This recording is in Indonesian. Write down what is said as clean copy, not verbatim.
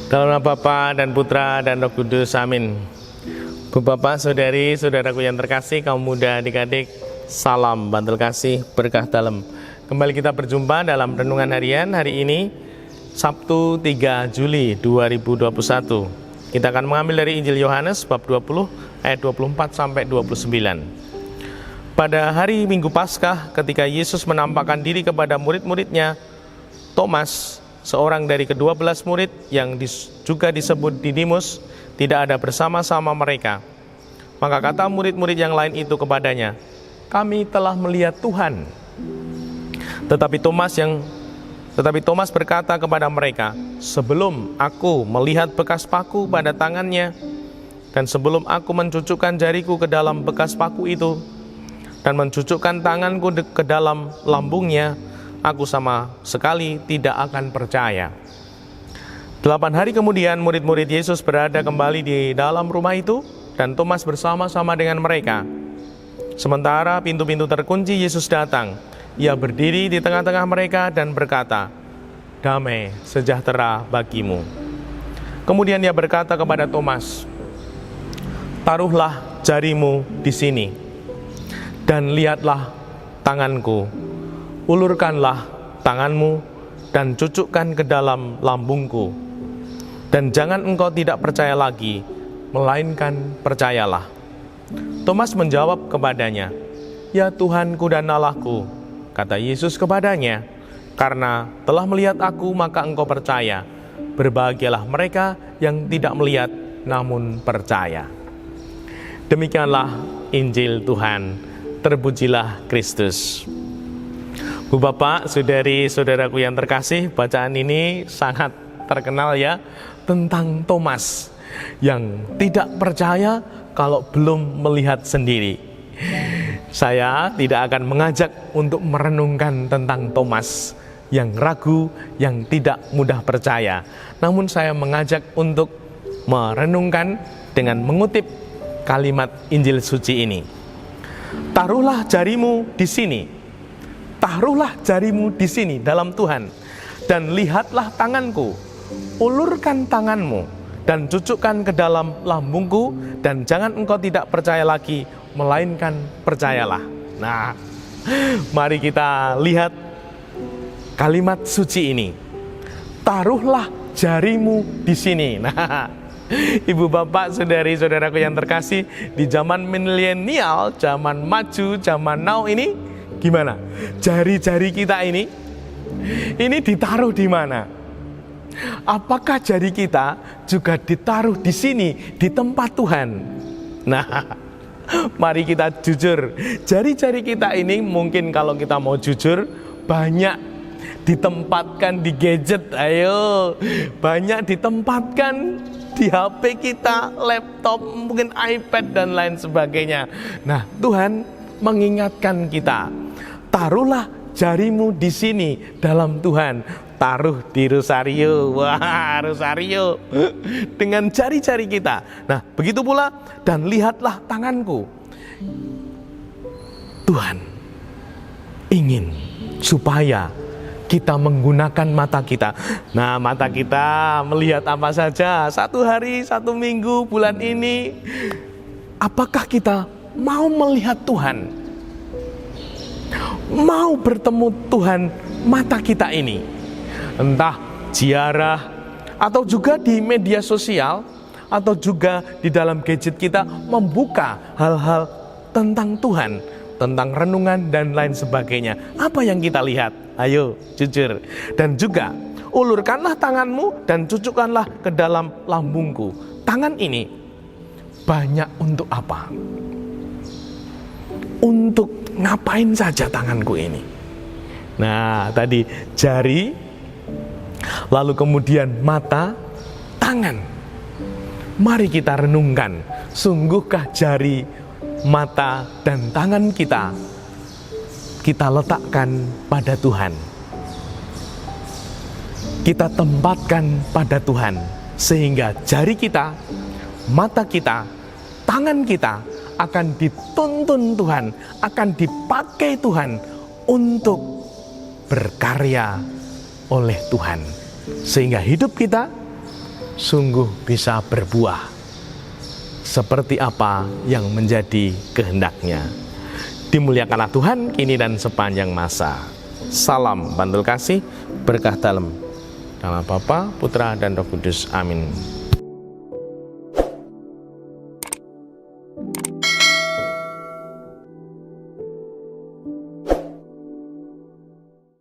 Dalam nama Bapa dan Putra dan Roh Kudus, amin. Bu Bapak, Saudari, Saudaraku yang terkasih, kaum muda, adik-adik, salam bantul kasih, berkah dalam. Kembali kita berjumpa dalam Renungan Harian hari ini, Sabtu 3 Juli 2021. Kita akan mengambil dari Injil Yohanes bab 20 ayat 24 sampai 29. Pada hari Minggu Paskah, ketika Yesus menampakkan diri kepada murid-muridnya, Thomas, seorang dari ke-12 murid yang juga disebut Didimus, tidak ada bersama-sama mereka. Maka kata murid-murid yang lain itu kepadanya, "Kami telah melihat Tuhan." Tetapi Thomas berkata kepada mereka, "Sebelum aku melihat bekas paku pada tangannya, dan sebelum aku mencucukkan jariku ke dalam bekas paku itu, dan mencucukkan tanganku ke dalam lambungnya, aku sama sekali tidak akan percaya." 8 hari kemudian murid-murid Yesus berada kembali di dalam rumah itu, dan Thomas bersama-sama dengan mereka. Sementara pintu-pintu terkunci, Yesus datang. Ia berdiri di tengah-tengah mereka dan berkata, "Damai sejahtera bagimu." Kemudian ia berkata kepada Thomas, "Taruhlah jarimu di sini, dan lihatlah tanganku. Ulurkanlah tanganmu dan cucukkan ke dalam lambungku. Dan jangan engkau tidak percaya lagi, melainkan percayalah." Thomas menjawab kepadanya, "Ya Tuhanku dan Allahku." Kata Yesus kepadanya, "Karena telah melihat aku, maka engkau percaya. Berbahagialah mereka yang tidak melihat, namun percaya." Demikianlah Injil Tuhan. Terpujilah Kristus. Bu Bapak, Saudari, Saudaraku yang terkasih, bacaan ini sangat terkenal ya, tentang Thomas yang tidak percaya kalau belum melihat sendiri. Saya tidak akan mengajak untuk merenungkan tentang Thomas yang ragu, yang tidak mudah percaya. Namun saya mengajak untuk merenungkan dengan mengutip kalimat Injil suci ini. Taruhlah jarimu di sini. Taruhlah jarimu di sini dalam Tuhan, dan lihatlah tanganku. Ulurkan tanganmu dan cucukkan ke dalam lambungku, dan jangan engkau tidak percaya lagi, melainkan percayalah. Nah, mari kita lihat kalimat suci ini. Taruhlah jarimu di sini. Nah, Ibu Bapak, Saudari-saudaraku yang terkasih, di zaman milenial, zaman maju, zaman now ini, gimana? Jari-jari kita ini ditaruh di mana? Apakah jari kita juga ditaruh di sini, di tempat Tuhan? Nah, mari kita jujur. Jari-jari kita ini mungkin kalau kita mau jujur, banyak ditempatkan di gadget, banyak ditempatkan di HP kita, laptop, mungkin iPad dan lain sebagainya. Nah, Tuhan mengingatkan kita, taruhlah jarimu di sini dalam Tuhan. Taruh di rosario. Wah, rosario dengan jari-jari kita. Nah, begitu pula, dan lihatlah tanganku. Tuhan ingin supaya kita menggunakan mata kita. Nah, mata kita melihat apa saja, 1 hari, 1 minggu, bulan ini. Apakah kita mau melihat Tuhan? Mau bertemu Tuhan mata kita ini? Entah ziarah, atau juga di media sosial, atau juga di dalam gadget kita membuka hal-hal tentang Tuhan, tentang renungan dan lain sebagainya. Apa yang kita lihat? Ayo jujur. Dan juga ulurkanlah tanganmu dan cucukkanlah ke dalam lambungku. Tangan ini banyak untuk apa? Untuk ngapain saja tanganku ini? Nah, tadi jari, lalu kemudian mata, tangan. Mari kita renungkan, sungguhkah jari, mata, dan tangan kita letakkan pada Tuhan? Kita tempatkan pada Tuhan, sehingga jari kita, mata kita, tangan kita akan dituntun Tuhan, akan dipakai Tuhan untuk berkarya oleh Tuhan, sehingga hidup kita sungguh bisa berbuah seperti apa yang menjadi kehendaknya. Dimuliakanlah Tuhan kini dan sepanjang masa. Salam bantul kasih, berkah dalam. Nama Bapa, Putra, dan Roh Kudus. Amin.